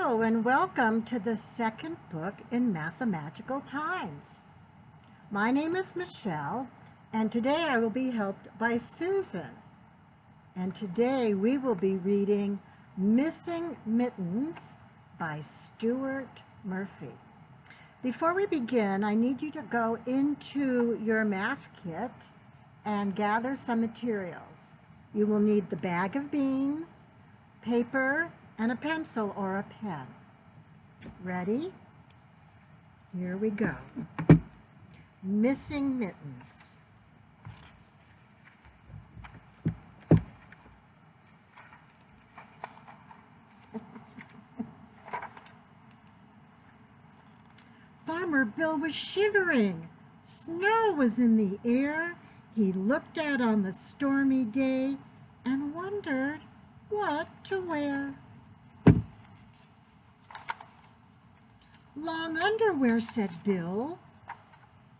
Hello and welcome to the second book in Mathemagical Times. My name is Michelle and today I will be helped by Susan. And today we will be reading Missing Mittens by Stuart Murphy. Before we begin, I need you to go into your math kit and gather some materials. You will need the bag of beans, paper, and a pencil or a pen. Ready? Here we go. Missing mittens. Farmer Bill was shivering. Snow was in the air. He looked out on the stormy day and wondered what to wear. Long underwear, said Bill,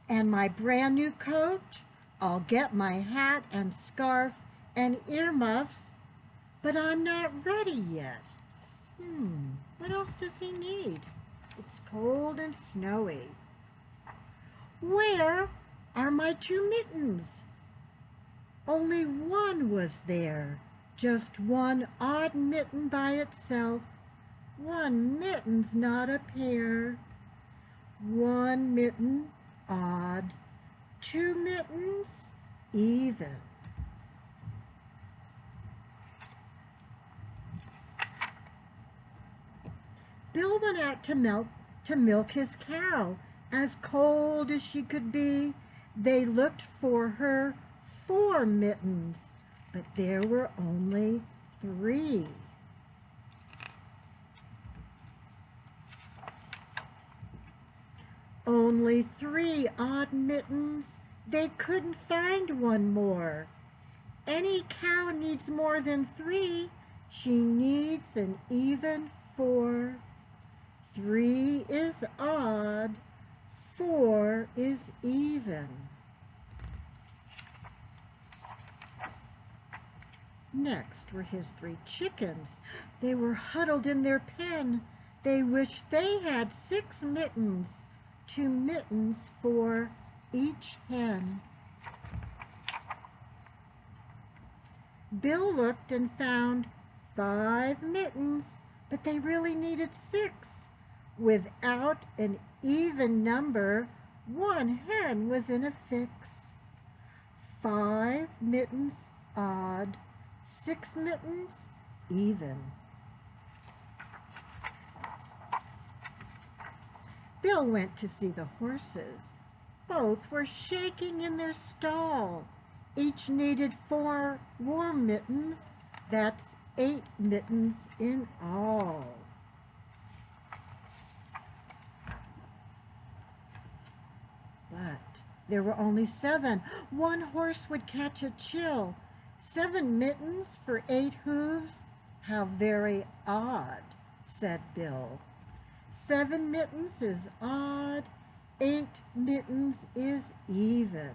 and my brand new coat. I'll get my hat and scarf and earmuffs, but I'm not ready yet. What else does he need? It's cold and snowy. Where are my two mittens? Only one was there, just one odd mitten by itself. One mitten's not a pair. One mitten, odd. Two mittens, even. Bill went out to milk his cow, as cold as she could be. They looked for her 4 mittens, but there were only 3. Only 3 odd mittens. They couldn't find one more. Any cow needs more than 3. She needs an even 4. 3 is odd. 4 is even. Next were his 3 chickens. They were huddled in their pen. They wished they had 6 mittens. 2 mittens for each hen. Bill looked and found 5 mittens, but they really needed 6. Without an even number, 1 hen was in a fix. 5 mittens odd, 6 mittens even. Bill went to see the horses. Both were shaking in their stall. Each needed 4 warm mittens. That's 8 mittens in all. But there were only 7. One horse would catch a chill. 7 mittens for 8 hooves? How very odd, said Bill. 7 mittens is odd, 8 mittens is even.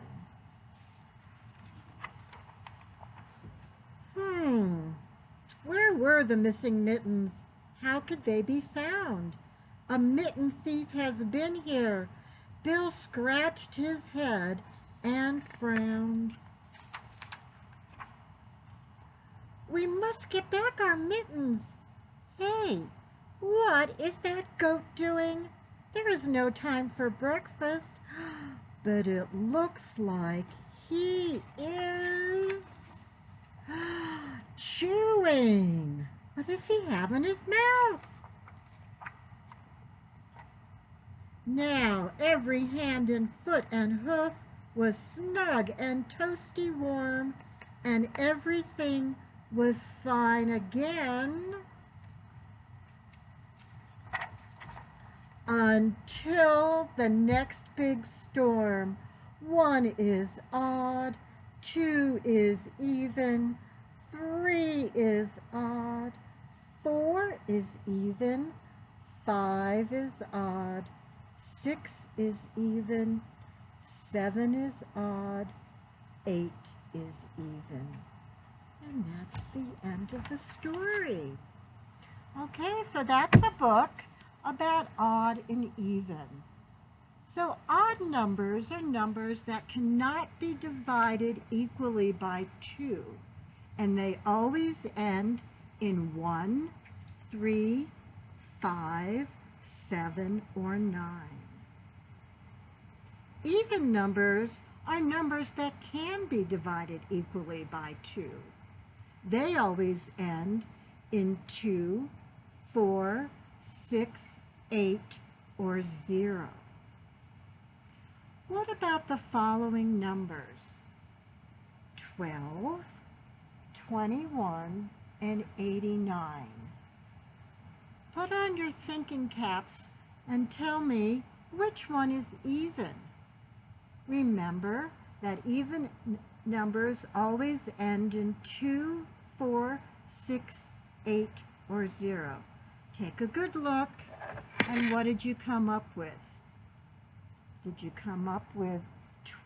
Where were the missing mittens? How could they be found? A mitten thief has been here. Bill scratched his head and frowned. We must get back our mittens. Hey, what is that goat doing? There is no time for breakfast, but it looks like he is chewing. What does he have in his mouth? Now every hand and foot and hoof was snug and toasty warm, and everything was fine again. Until the next big storm. 1 is odd, 2 is even, 3 is odd, 4 is even, 5 is odd, 6 is even, 7 is odd, 8 is even. And that's the end of the story. Okay, so that's a book about odd and even. So odd numbers are numbers that cannot be divided equally by 2, and they always end in 1, 3, 5, 7, or 9. Even numbers are numbers that can be divided equally by 2. They always end in 2, 4, 6, 8, or 0. What about the following numbers? 12, 21, and 89. Put on your thinking caps and tell me which one is even. Remember that even numbers always end in 2, 4, 6, 8, or 0. Take a good look, and what did you come up with? Did you come up with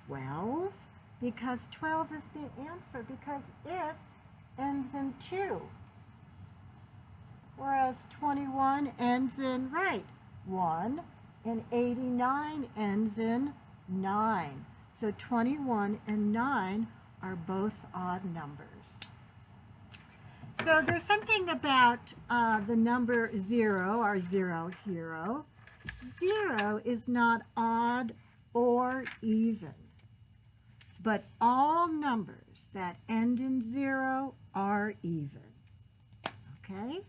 12? Because 12 is the answer, because it ends in 2. Whereas 21 ends in, right, 1, and 89 ends in 9. So 21 and 9 are both odd numbers. So there's something about the number 0, our 0 hero. 0 is not odd or even, but all numbers that end in 0 are even. Okay?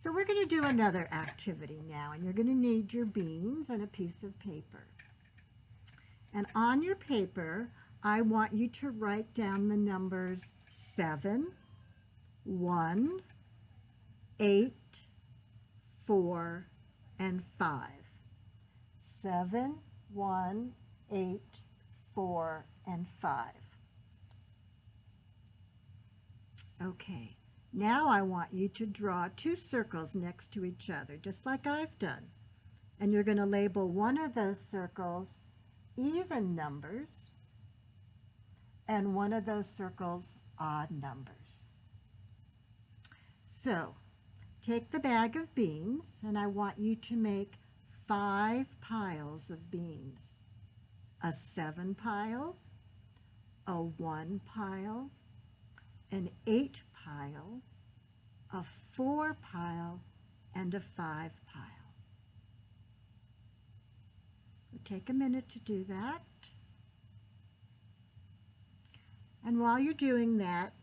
So we're going to do another activity now, and you're going to need your beans and a piece of paper. And on your paper, I want you to write down the numbers 7, 1, 8, 4, and 5. 7, 1, 8, 4, and 5. Okay, now I want you to draw 2 circles next to each other, just like I've done. And you're going to label one of those circles even numbers and one of those circles odd numbers. So, take the bag of beans, and I want you to make 5 piles of beans. A 7 pile, a 1 pile, an 8 pile, a 4 pile, and a 5 pile. Take a minute to do that. And while you're doing that,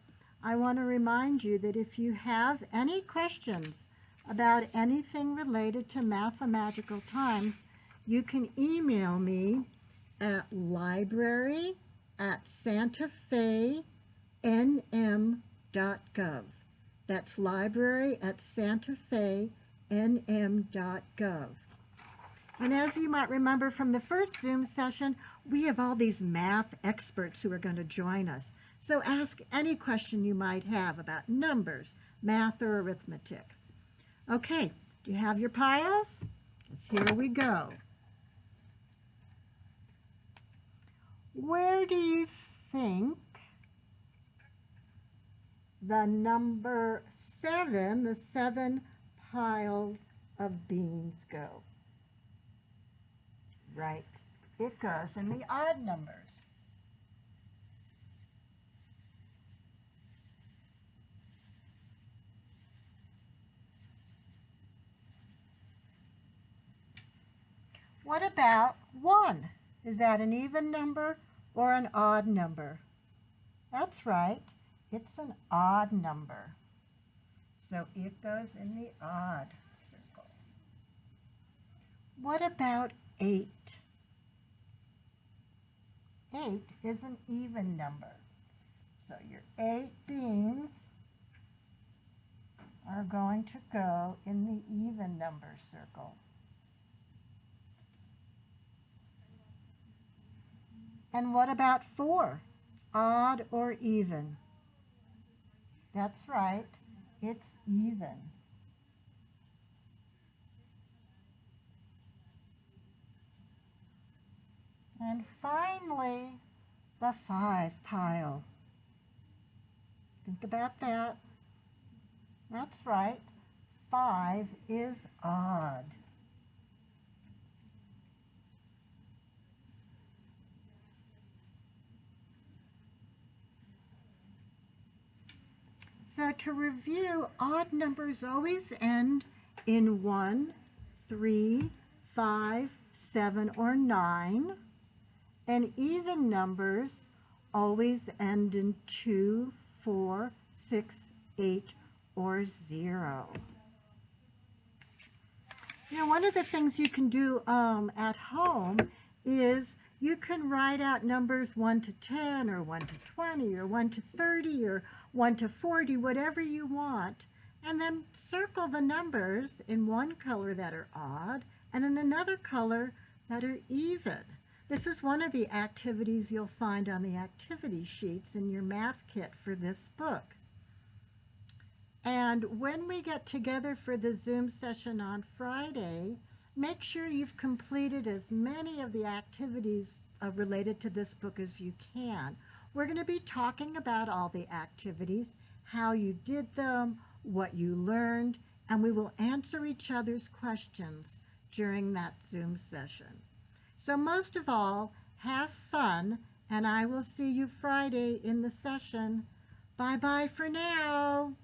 I want to remind you that if you have any questions about anything related to Mathemagical Times, you can email me at library@santafenm.gov. That's library@santafenm.gov. And as you might remember from the first Zoom session, we have all these math experts who are going to join us. So ask any question you might have about numbers, math, or arithmetic. Okay, do you have your piles? Because here we go. Where do you think the number 7, the 7 piles of beans go? Right, it goes in the odd numbers. What about 1? Is that an even number or an odd number? That's right, it's an odd number. So it goes in the odd circle. What about 8? 8 is an even number. So your 8 beans are going to go in the even number circle. And what about 4? Odd or even? That's right, it's even. And finally, the 5 pile. Think about that. That's right, 5 is odd. So to review, odd numbers always end in 1, 3, 5, 7, or 9. And even numbers always end in 2, 4, 6, 8, or 0. Now, one of the things you can do at home is you can write out numbers 1 to 10 or 1 to 20 or 1 to 30 or 1 to 40, whatever you want, and then circle the numbers in one color that are odd and in another color that are even. This is one of the activities you'll find on the activity sheets in your math kit for this book. And when we get together for the Zoom session on Friday, make sure you've completed as many of the activities related to this book as you can. We're going to be talking about all the activities, how you did them, what you learned, and we will answer each other's questions during that Zoom session. So most of all, have fun, and I will see you Friday in the session. Bye-bye for now.